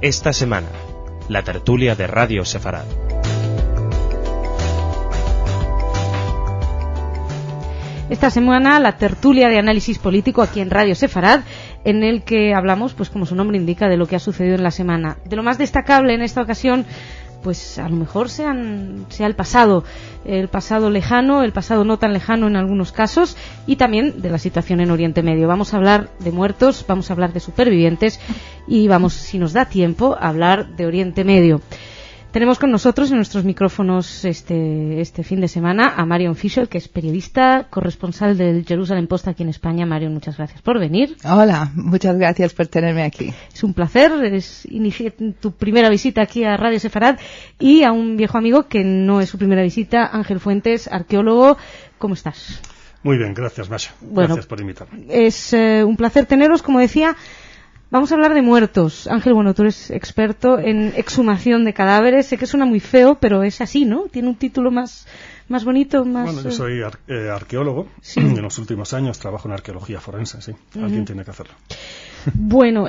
Esta semana, la tertulia de Radio Sefarad. Esta semana la tertulia de análisis político aquí en Radio Sefarad, en el que hablamos, pues como su nombre indica, de lo que ha sucedido en la semana. De lo más destacable en esta ocasión, pues a lo mejor sea el pasado lejano, el pasado no tan lejano en algunos casos, y también de la situación en Oriente Medio. Vamos a hablar de muertos, vamos a hablar de supervivientes y vamos, si nos da tiempo, a hablar de Oriente Medio. Tenemos con nosotros en nuestros micrófonos este fin de semana a Marion Fischel, que es periodista, corresponsal del Jerusalem Post aquí en España. Marion, muchas gracias por venir. Hola, muchas gracias por tenerme aquí. Es un placer, inicié tu primera visita aquí a Radio Sefarad, y a un viejo amigo que no es su primera visita, Ángel Fuentes, arqueólogo. ¿Cómo estás? Muy bien, gracias, Masha. Bueno, gracias por invitarme. Es un placer teneros, como decía. Vamos a hablar de muertos. Ángel, bueno, tú eres experto en exhumación de cadáveres. Sé que suena muy feo, pero es así, ¿no? Tiene un título más bonito, más... Bueno, yo soy arqueólogo. Sí. En los últimos años trabajo en arqueología forense, sí. Alguien tiene que hacerlo. Bueno,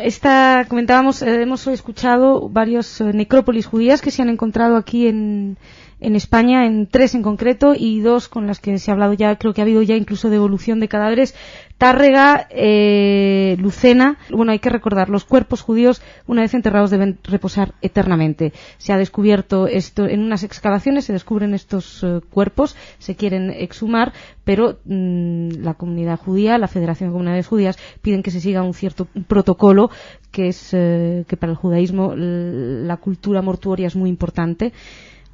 comentábamos, hemos escuchado varios necrópolis judías que se han encontrado aquí en España, en 3 en concreto, y 2 con las que se ha hablado ya. Creo que ha habido ya incluso devolución de cadáveres: Tárrega, Lucena. Bueno, hay que recordar, los cuerpos judíos, una vez enterrados, deben reposar eternamente. Se ha descubierto esto en unas excavaciones, se descubren estos cuerpos, se quieren exhumar, pero la comunidad judía, la Federación de Comunidades Judías, piden que se siga un cierto protocolo, que es que para el judaísmo la cultura mortuoria es muy importante.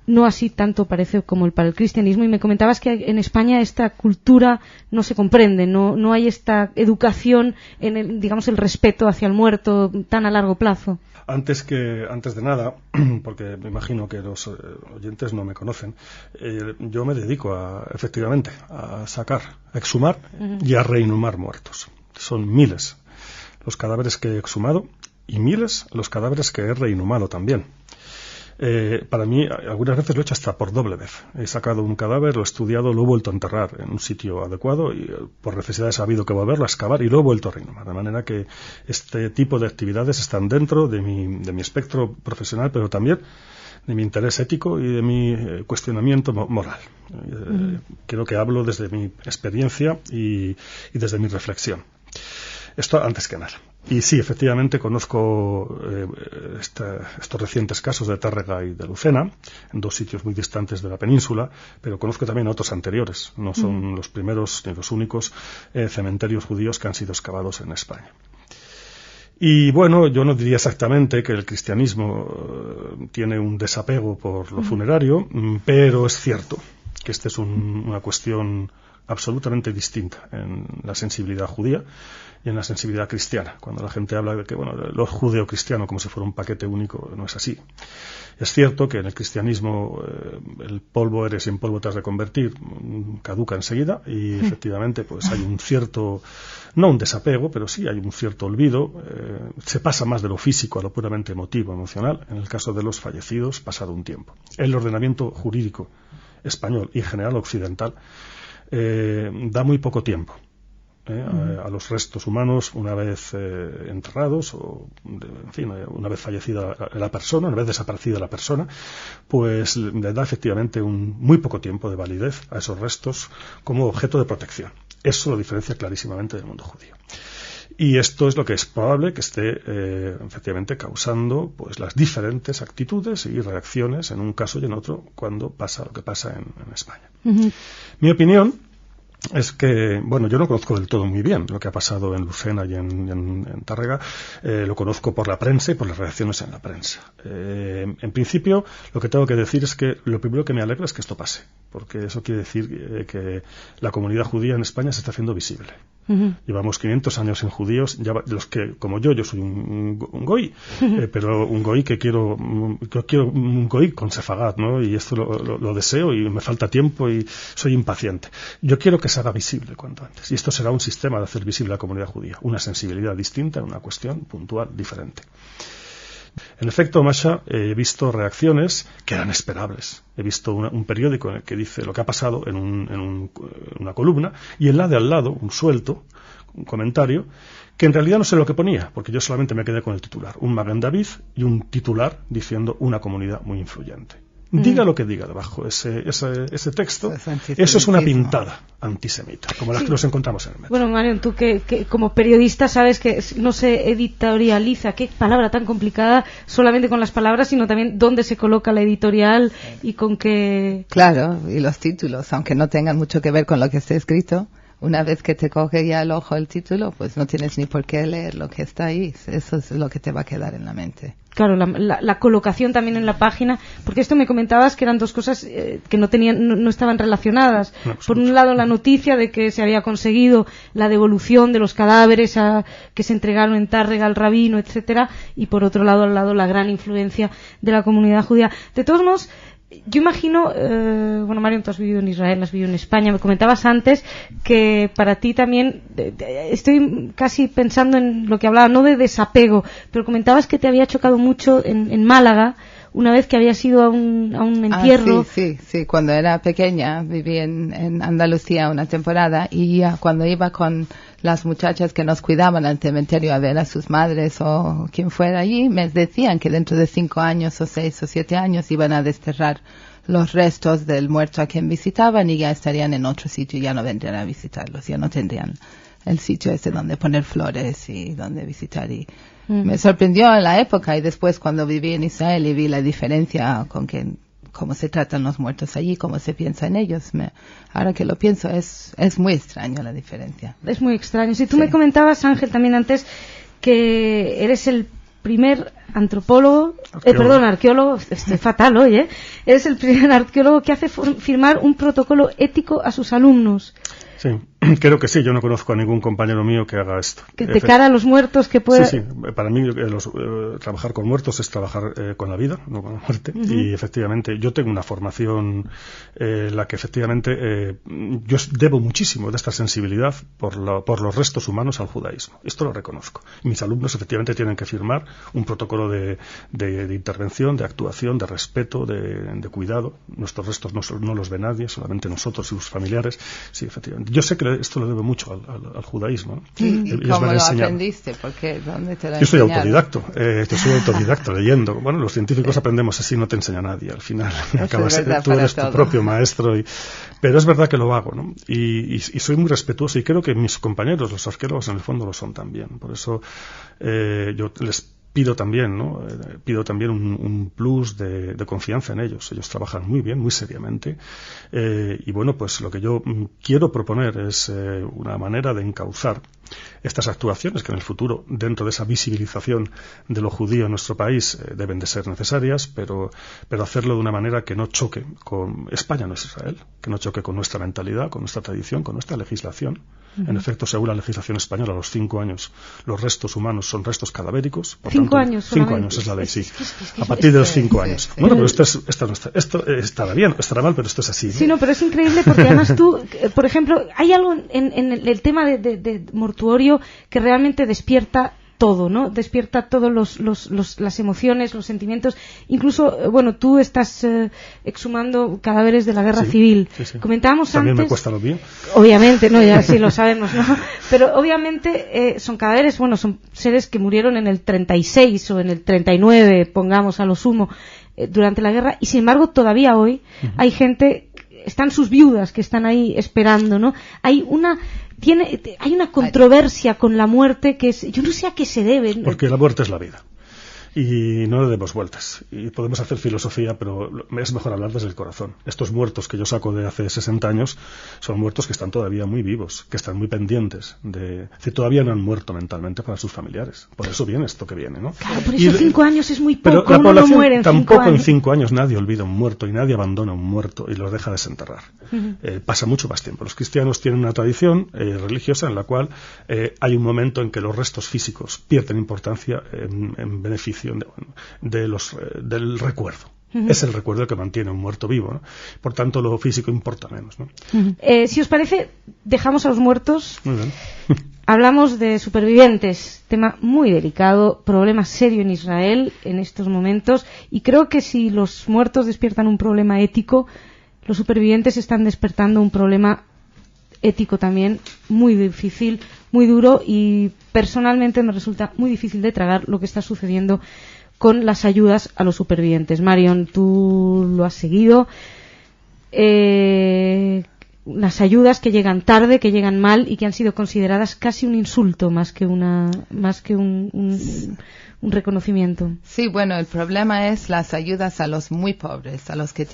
No así tanto parece como para el cristianismo, y me comentabas que en España esta cultura no se comprende, no hay esta educación en el respeto hacia el muerto tan a largo plazo. Antes de nada, porque me imagino que los oyentes no me conocen, yo me dedico efectivamente a exhumar y a reinhumar muertos. Son miles los cadáveres que he exhumado y miles los cadáveres que he reinhumado también. Para mí, algunas veces lo he hecho hasta por doble vez. He sacado un cadáver, lo he estudiado, lo he vuelto a enterrar en un sitio adecuado y por necesidades ha habido que volverlo a excavar y lo he vuelto a reinhumar. De manera que este tipo de actividades están dentro de mi espectro profesional, pero también de mi interés ético y de mi cuestionamiento moral. Creo que hablo desde mi experiencia y desde mi reflexión. Esto antes que nada. Y sí, efectivamente conozco estos recientes casos de Tárrega y de Lucena, en 2 sitios muy distantes de la península, pero conozco también otros anteriores. No son los primeros ni los únicos cementerios judíos que han sido excavados en España. Y bueno, yo no diría exactamente que el cristianismo tiene un desapego por lo funerario, pero es cierto que esta es una cuestión absolutamente distinta en la sensibilidad judía y en la sensibilidad cristiana. Cuando la gente habla de que lo judeo-cristiano como si fuera un paquete único, no es así. Es cierto que en el cristianismo el polvo eres y en polvo te has de convertir, caduca enseguida, y efectivamente pues hay un cierto, no un desapego, pero sí hay un cierto olvido. Se pasa más de lo físico a lo puramente emotivo, emocional, en el caso de los fallecidos, pasado un tiempo. El ordenamiento jurídico español y en general occidental da muy poco tiempo a los restos humanos una vez enterrados o, una vez fallecida la persona, una vez desaparecida la persona, pues le da efectivamente muy poco tiempo de validez a esos restos como objeto de protección. Eso lo diferencia clarísimamente del mundo judío. Y esto es lo que es probable que esté efectivamente causando pues las diferentes actitudes y reacciones en un caso y en otro cuando pasa lo que pasa en España. Mi opinión es que, yo no conozco del todo muy bien lo que ha pasado en Lucena y en Tárrega. Lo conozco por la prensa y por las reacciones en la prensa. En principio, lo que tengo que decir es que lo primero que me alegra es que esto pase, porque eso quiere decir que la comunidad judía en España se está haciendo visible. Llevamos 500 años en judíos, ya los que, como yo soy un goy, pero un goy que quiero un goy con sefagat, ¿no? Y esto lo deseo y me falta tiempo y soy impaciente. Yo quiero que se haga visible cuanto antes. Y esto será un sistema de hacer visible a la comunidad judía, una sensibilidad distinta, una cuestión puntual diferente. En efecto, Masha, he visto reacciones que eran esperables. He visto un periódico en el que dice lo que ha pasado en una columna, y en la de al lado, un suelto, un comentario que en realidad no sé lo que ponía, porque yo solamente me quedé con el titular, un Maguen David y un titular diciendo una comunidad muy influyente. Diga lo que diga debajo ese texto, eso es una pintada antisemita, como las que nos encontramos en el metro. Bueno, Marion, tú que como periodista sabes que no se editorializa, qué palabra tan complicada, solamente con las palabras, sino también dónde se coloca la editorial y con qué... Claro, y los títulos, aunque no tengan mucho que ver con lo que esté escrito, una vez que te coge ya el ojo el título, pues no tienes ni por qué leer lo que está ahí, eso es lo que te va a quedar en la mente. Claro, la colocación también en la página, porque esto me comentabas que eran dos cosas que no estaban relacionadas. Por un lado, la noticia de que se había conseguido la devolución de los cadáveres que se entregaron en Tárrega al rabino, etcétera, y por otro lado, la gran influencia de la comunidad judía. De todos modos, yo imagino, bueno, Marion, tú has vivido en Israel, has vivido en España, me comentabas antes que para ti también, estoy casi pensando en lo que hablaba, no de desapego, pero comentabas que te había chocado mucho en Málaga, una vez que habías ido a un entierro. Sí, cuando era pequeña viví en Andalucía una temporada y ya cuando iba con las muchachas que nos cuidaban al cementerio a ver a sus madres o quien fuera allí, me decían que dentro de 5 años o 6 o 7 años iban a desterrar los restos del muerto a quien visitaban y ya estarían en otro sitio y ya no vendrían a visitarlos, ya no tendrían el sitio ese donde poner flores y donde visitar. Y me sorprendió en la época y después cuando viví en Israel y vi la diferencia con cómo se tratan los muertos allí, cómo se piensa en ellos. Ahora que lo pienso, es muy extraño la diferencia. Es muy extraño. Si tú me comentabas, Ángel, también antes, que eres el primer arqueólogo, estoy fatal hoy, eres el primer arqueólogo que hace firmar un protocolo ético a sus alumnos. Sí, creo que sí. Yo no conozco a ningún compañero mío que haga esto. Que de cara a los muertos que pueda... Sí. Para mí trabajar con muertos es trabajar con la vida, no con la muerte. Uh-huh. Y efectivamente yo tengo una formación la que efectivamente yo debo muchísimo de esta sensibilidad por los restos humanos al judaísmo. Esto lo reconozco. Mis alumnos efectivamente tienen que firmar un protocolo de intervención, de actuación, de respeto, de cuidado. Nuestros restos no los ve nadie, solamente nosotros y sus familiares. Sí, efectivamente. Yo sé que esto lo debe mucho al judaísmo, ¿no? ¿Y cómo lo aprendiste? ¿Dónde te lo Yo soy autodidacta, leyendo. Bueno, los científicos aprendemos así, no te enseña nadie. Al final tú eres tu propio maestro. Pero es verdad que lo hago, ¿no? Y soy muy respetuoso y creo que mis compañeros, los arqueólogos, en el fondo lo son también. Por eso yo les pido también, ¿no? Un plus de confianza en ellos. Ellos trabajan muy bien, muy seriamente. Y bueno, pues lo que yo quiero proponer es una manera de encauzar estas actuaciones que en el futuro, dentro de esa visibilización de lo judío en nuestro país, deben de ser necesarias, pero hacerlo de una manera que no choque con España, no es Israel, que no choque con nuestra mentalidad, con nuestra tradición, con nuestra legislación. Uh-huh. En efecto, según la legislación española, a los 5 años los restos humanos son restos cadavéricos. Por 5 años. 5 años es la ley, sí. A partir de los 5 años. Bueno, pero esto estará bien, estará mal, pero esto es así, ¿no? Sí, no, pero es increíble porque además tú, por ejemplo, hay algo en el tema de mortuorio que realmente despierta todo, ¿no? Despierta todos las emociones, los sentimientos. Incluso, bueno, tú estás exhumando cadáveres de la guerra civil. Sí. Comentábamos también antes... me cuesta lo mío. Obviamente, no, ya sí lo sabemos, ¿no? Pero obviamente son cadáveres, bueno, son seres que murieron en el 36 o en el 39, pongamos a lo sumo, durante la guerra, y sin embargo todavía hoy hay gente, están sus viudas que están ahí esperando, ¿no? Hay una controversia con la muerte que es, yo no sé a qué se debe. Porque la muerte es la vida. Y no le demos vueltas. Y podemos hacer filosofía, pero es mejor hablar desde el corazón. Estos muertos que yo saco de hace 60 años son muertos que están todavía muy vivos, que están muy pendientes que todavía no han muerto mentalmente para sus familiares. Por eso viene esto que viene, ¿no? Claro, por eso 5 años es muy poco. Pero la población no muere en tampoco en 5 años nadie olvida un muerto y nadie abandona un muerto y lo deja desenterrar. Pasa mucho más tiempo. Los cristianos tienen una tradición religiosa en la cual hay un momento en que los restos físicos pierden importancia en beneficio del recuerdo. Es el recuerdo que mantiene un muerto vivo, ¿no? Por tanto, lo físico importa menos, ¿no? Si os parece, dejamos a los muertos. Muy bien. Hablamos de supervivientes, tema muy delicado, problema serio en Israel en estos momentos, y creo que si los muertos despiertan un problema ético, los supervivientes están despertando un problema ético también muy difícil, muy duro, y personalmente me resulta muy difícil de tragar lo que está sucediendo con las ayudas a los supervivientes. Marion, tú lo has seguido. Las ayudas que llegan tarde, que llegan mal y que han sido consideradas casi un insulto más que un reconocimiento. Sí, bueno, el problema es las ayudas a los muy pobres, a los que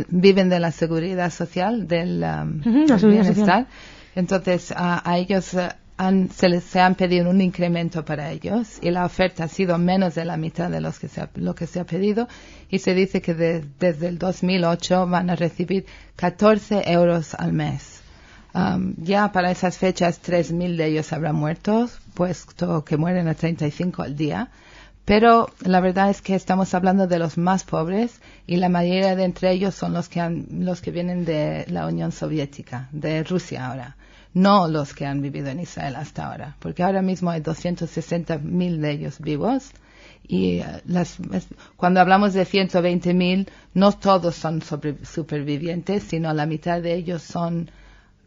viven de la seguridad social, del bienestar. Social. Entonces, a ellos se han pedido un incremento para ellos, y la oferta ha sido menos de la mitad de lo que se ha pedido, y se dice que desde el 2008 van a recibir 14 euros al mes. Ya para esas fechas 3.000 de ellos habrán muerto, puesto que mueren a 35 al día. Pero la verdad es que estamos hablando de los más pobres, y la mayoría de entre ellos son los que vienen de la Unión Soviética, de Rusia ahora. No los que han vivido en Israel hasta ahora, porque ahora mismo hay 260.000 de ellos vivos, y cuando hablamos de 120.000, no todos son supervivientes, sino la mitad de ellos son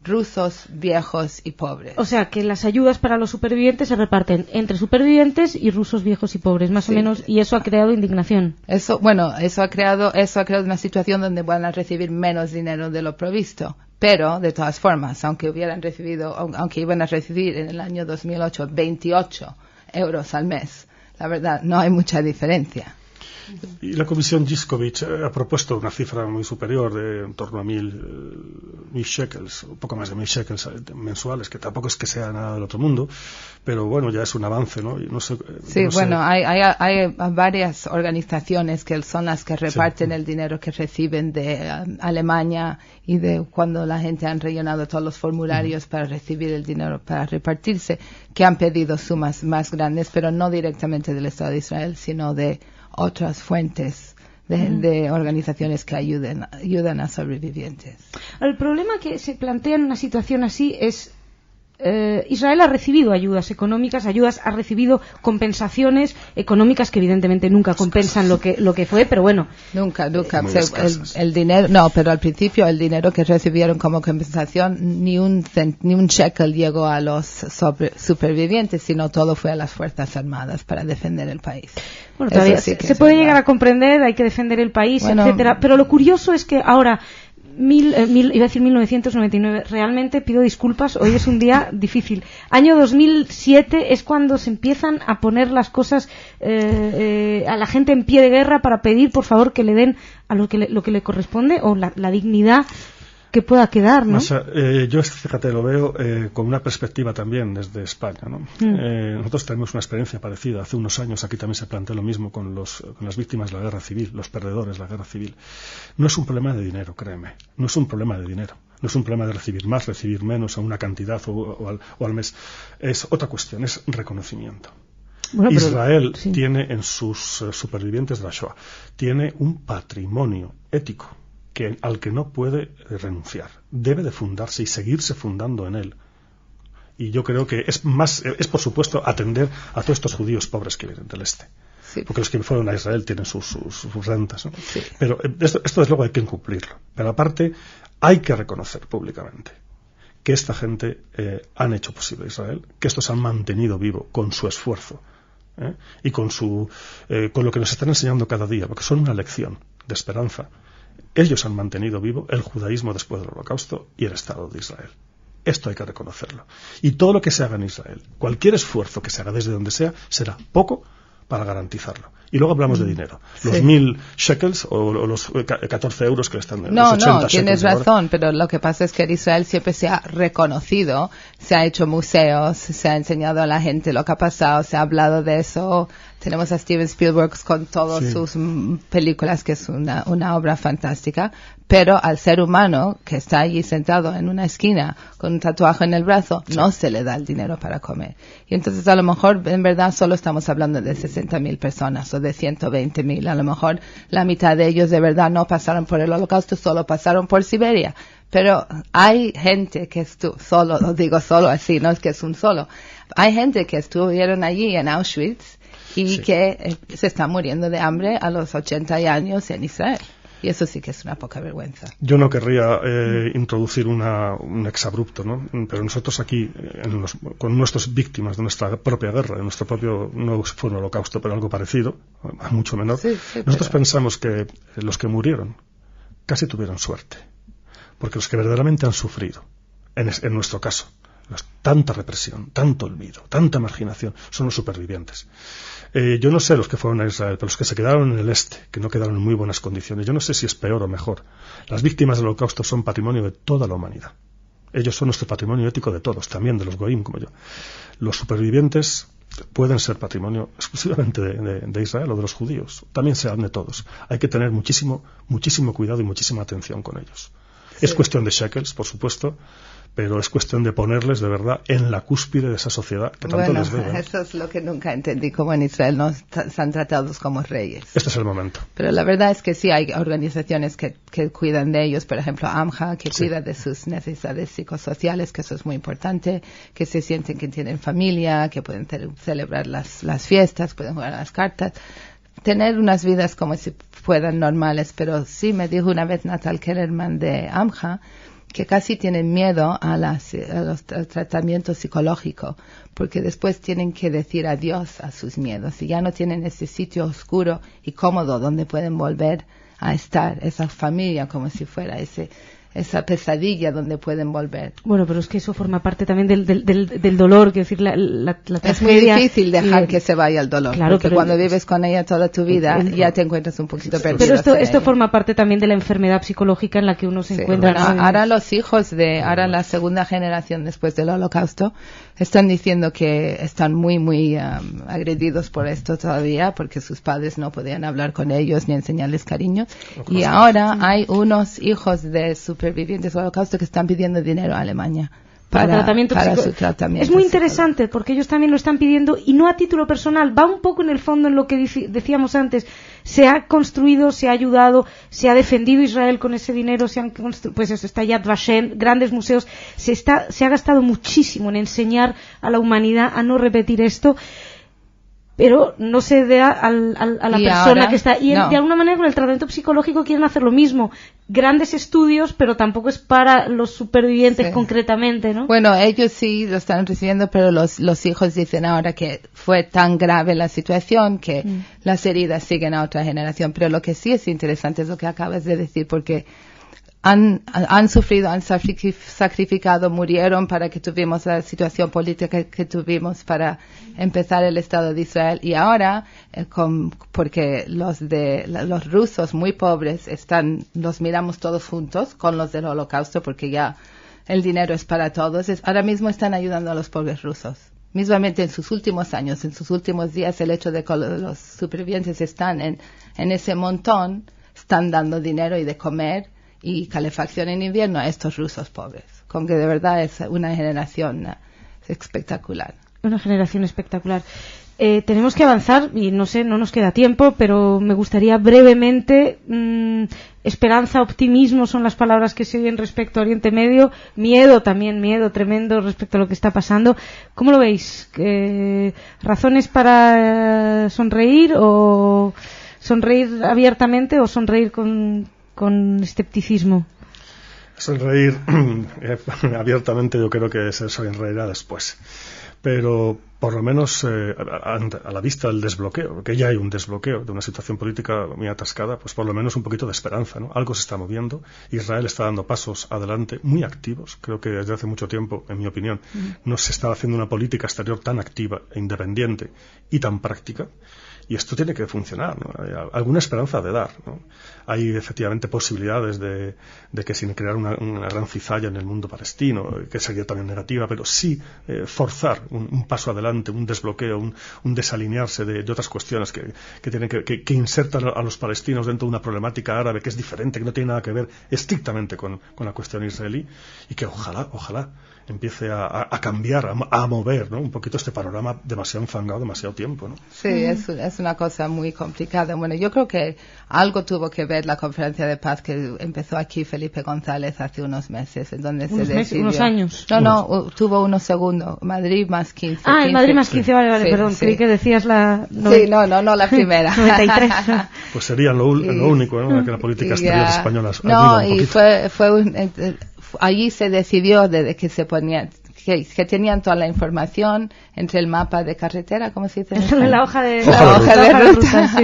rusos, viejos y pobres. O sea, que las ayudas para los supervivientes se reparten entre supervivientes y rusos, viejos y pobres, más o menos, y eso ha creado indignación. Eso ha creado una situación donde van a recibir menos dinero de lo previsto. Pero, de todas formas, aunque iban a recibir en el año 2008 28 euros al mes, la verdad, no hay mucha diferencia. Y la Comisión Giskovich ha propuesto una cifra muy superior, de en torno a 1.000 shekels, un poco más de 1.000 shekels mensuales, que tampoco es que sea nada del otro mundo, pero bueno, ya es un avance, ¿no? Y no sé, sí, no bueno, sé. Hay varias organizaciones que son las que reparten el dinero que reciben de Alemania, y de cuando la gente han rellenado todos los formularios para recibir el dinero para repartirse, que han pedido sumas más grandes, pero no directamente del Estado de Israel, sino de otras fuentes de organizaciones que ayudan a sobrevivientes. El problema que se plantea en una situación así es Israel ha recibido ayudas económicas, ha recibido compensaciones económicas que evidentemente nunca compensan lo que fue, pero bueno. Nunca. El dinero, no, pero al principio el dinero que recibieron como compensación, ni un shekel llegó a los supervivientes, sino todo fue a las Fuerzas Armadas para defender el país. Bueno, todavía se puede llegar a comprender, hay que defender el país, etcétera, pero lo curioso es que ahora iba a decir 1999, realmente pido disculpas, hoy es un día difícil. Año 2007 es cuando se empiezan a poner las cosas a la gente en pie de guerra para pedir, por favor, que le den a lo que le corresponde, o la dignidad que pueda quedar, ¿no? Yo, fíjate, lo veo con una perspectiva también desde España, ¿no? Nosotros tenemos una experiencia parecida. Hace unos años aquí también se planteó lo mismo con las víctimas de la guerra civil, los perdedores de la guerra civil. No es un problema de dinero, créeme. No es un problema de dinero. No es un problema de recibir más, recibir menos, a una cantidad o al mes. Es otra cuestión, es reconocimiento. Bueno, Israel tiene en sus supervivientes de la Shoah, tiene un patrimonio ético al que no puede renunciar. Debe de fundarse y seguirse fundando en él. Y yo creo que es por supuesto atender a todos estos judíos pobres que vienen del este. Sí. Porque los que fueron a Israel tienen sus rentas, ¿no? Sí. Pero esto desde luego hay que incumplirlo. Pero aparte hay que reconocer públicamente que esta gente han hecho posible Israel, que estos han mantenido vivo con su esfuerzo, y con lo que nos están enseñando cada día, porque son una lección de esperanza. Ellos han mantenido vivo el judaísmo después del Holocausto y el Estado de Israel. Esto hay que reconocerlo. Y todo lo que se haga en Israel, cualquier esfuerzo que se haga desde donde sea, será poco para garantizarlo. Y luego hablamos de dinero. Los 1.000 shekels o los 14 euros que le están dando. No, tienes razón, pero lo que pasa es que en Israel siempre se ha reconocido, se ha hecho museos, se ha enseñado a la gente lo que ha pasado, se ha hablado de eso. Tenemos a Steven Spielberg con todas sus películas, que es una obra fantástica, pero al ser humano que está allí sentado en una esquina con un tatuaje en el brazo, no se le da el dinero para comer. Y entonces a lo mejor en verdad solo estamos hablando de 60.000 personas o de 120.000. A lo mejor la mitad de ellos de verdad no pasaron por el Holocausto, solo pasaron por Siberia. Pero hay gente que solo, lo digo solo así, no es que es un solo. Hay gente que estuvieron allí en Auschwitz y que se está muriendo de hambre a los 80 años en Israel. Y eso sí que es una poca vergüenza. Yo no querría introducir un exabrupto, ¿no? Pero nosotros aquí, con nuestras víctimas de nuestra propia guerra, de nuestro propio, no fue un holocausto, pero algo parecido, mucho menor, nosotros pensamos que los que murieron casi tuvieron suerte. Porque los que verdaderamente han sufrido, en nuestro caso, tanta represión, tanto olvido, tanta marginación, son los supervivientes. Yo no sé los que fueron a Israel, pero los que se quedaron en el este, que no quedaron en muy buenas condiciones, yo no sé si es peor o mejor. Las víctimas del holocausto son patrimonio de toda la humanidad. Ellos son nuestro patrimonio ético de todos, también de los goim como yo. Los supervivientes pueden ser patrimonio exclusivamente de Israel o de los judíos, también sean de todos. Hay que tener muchísimo cuidado y muchísima atención con ellos. Sí. Es cuestión de shekels, por supuesto, pero es cuestión de ponerles de verdad en la cúspide de esa sociedad que tanto les debe. Eso es lo que nunca entendí, como en Israel no están tratados como reyes. Este es el momento. Pero la verdad es que sí hay organizaciones que cuidan de ellos, por ejemplo AMJA, que cuida de sus necesidades psicosociales, que eso es muy importante, que se sienten que tienen familia, que pueden celebrar las fiestas, pueden jugar a las cartas, tener unas vidas como si fueran normales. Pero sí me dijo una vez Natal Kellerman de AMJA que casi tienen miedo a los tratamientos psicológicos, porque después tienen que decir adiós a sus miedos y ya no tienen ese sitio oscuro y cómodo donde pueden volver a estar, esa familia como si fuera esa pesadilla donde pueden volver. Bueno, pero es que eso forma parte también del dolor, quiero decir, la tragedia. Es muy difícil dejar que se vaya el dolor, claro, porque cuando vives con ella toda tu vida ya te encuentras un poquito perdido. Pero esto forma parte también de la enfermedad psicológica en la que uno se encuentra. Bueno, ahora los hijos ahora la segunda generación después del Holocausto están diciendo que están muy agredidos por esto todavía, porque sus padres no podían hablar con ellos ni enseñarles cariño. Y ahora hay unos hijos de supervivientes del Holocausto que están pidiendo dinero a Alemania para su tratamiento. Es muy interesante porque ellos también lo están pidiendo y no a título personal, va un poco en el fondo en lo que decíamos antes. Se ha construido, se ha ayudado, se ha defendido Israel con ese dinero, pues eso, está Yad Vashem, grandes museos, se ha gastado muchísimo en enseñar a la humanidad a no repetir esto, pero no se da a la persona ahora, que está. Y de alguna manera con el tratamiento psicológico quieren hacer lo mismo. Grandes estudios, pero tampoco es para los supervivientes concretamente, ¿no? Bueno, ellos sí lo están recibiendo, pero los hijos dicen ahora que fue tan grave la situación que las heridas siguen a otra generación. Pero lo que sí es interesante es lo que acabas de decir, porque han sufrido, han sacrificado, murieron para que tuvimos la situación política que tuvimos para empezar el Estado de Israel. Y ahora, porque los rusos muy pobres los miramos todos juntos con los del Holocausto, porque ya el dinero es para todos. Ahora mismo están ayudando a los pobres rusos. Mismamente en sus últimos años, en sus últimos días, el hecho de que los supervivientes están en ese montón, están dando dinero y de comer y calefacción en invierno a estos rusos pobres, con que de verdad es una generación espectacular. Una generación espectacular. Tenemos que avanzar y no nos queda tiempo, pero me gustaría brevemente, esperanza, optimismo son las palabras que se oyen respecto a Oriente Medio, miedo tremendo respecto a lo que está pasando. ¿Cómo lo veis? ¿Razones para sonreír o sonreír abiertamente o sonreír con escepticismo? Sonreír abiertamente yo creo que se sonreirá después, pero por lo menos a la vista del desbloqueo, porque ya hay un desbloqueo de una situación política muy atascada, pues por lo menos un poquito de esperanza, ¿no? Algo se está moviendo, Israel está dando pasos adelante muy activos, creo que desde hace mucho tiempo, en mi opinión, no se estaba haciendo una política exterior tan activa e independiente y tan práctica. Y esto tiene que funcionar, ¿no? Hay alguna esperanza de dar, ¿no? Hay efectivamente posibilidades de que sin crear una gran cizalla en el mundo palestino, que sería también negativa, pero sí forzar un paso adelante, un desbloqueo, un desalinearse de otras cuestiones que insertan a los palestinos dentro de una problemática árabe que es diferente, que no tiene nada que ver estrictamente con la cuestión israelí, y que ojalá empiece a cambiar, a mover, ¿no? Un poquito este panorama demasiado enfangado, demasiado tiempo, ¿no? Sí, es una cosa muy complicada. Bueno, yo creo que algo tuvo que ver la conferencia de paz que empezó aquí Felipe González hace unos meses, en donde se decidió... ¿Unos años? No, tuvo unos segundos. Madrid más 15. Ah, en Madrid más 15, vale, sí, perdón. Sí. Creí que decías la... Sí, no, la primera. 93. Pues sería lo único, ¿no? Que la política exterior española no, un y allí se decidió desde que se ponía que tenían toda la información entre el mapa de carretera, ¿cómo se dice? La hoja de ruta, sí.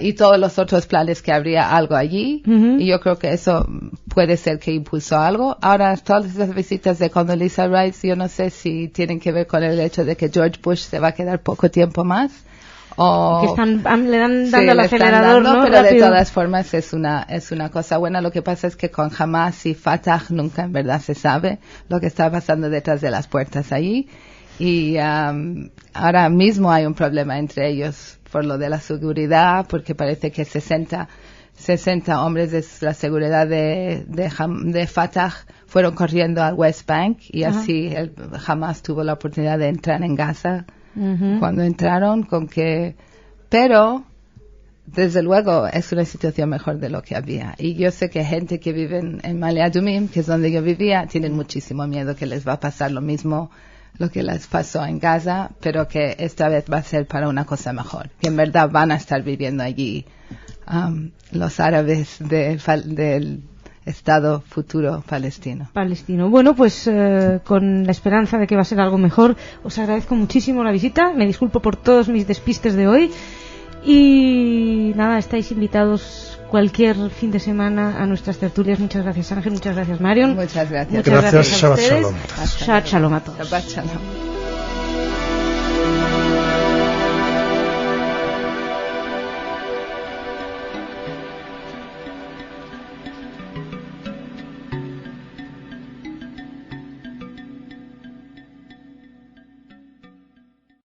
Y todos los otros planes que habría algo allí, y yo creo que eso puede ser que impulsó algo. Ahora, todas las visitas de Condoleezza Rice, yo no sé si tienen que ver con el hecho de que George Bush se va a quedar poco tiempo más. Que le dan dando el acelerador, ¿no? Pero rápido. de todas formas es una cosa buena. Lo que pasa es que con Hamas y Fatah nunca en verdad se sabe lo que está pasando detrás de las puertas allí. Y ahora mismo hay un problema entre ellos por lo de la seguridad, porque parece que 60 hombres de la seguridad de Fatah fueron corriendo al West Bank, y así Hamas tuvo la oportunidad de entrar en Gaza. Cuando entraron, pero desde luego es una situación mejor de lo que había. Y yo sé que gente que vive en Ma'ale Adumim, que es donde yo vivía, tienen muchísimo miedo que les va a pasar lo mismo lo que les pasó en Gaza, pero que esta vez va a ser para una cosa mejor, que en verdad van a estar viviendo allí los árabes del Estado futuro palestino. Bueno, pues con la esperanza de que va a ser algo mejor, os agradezco muchísimo la visita. Me disculpo por todos mis despistes de hoy. Y nada, estáis invitados cualquier fin de semana a nuestras tertulias. Muchas gracias, Ángel. Muchas gracias, Marion. Muchas gracias. Muchas gracias a Shabbat ustedes. Shalom. Shabbat Shalom a todos. Shabbat Shalom.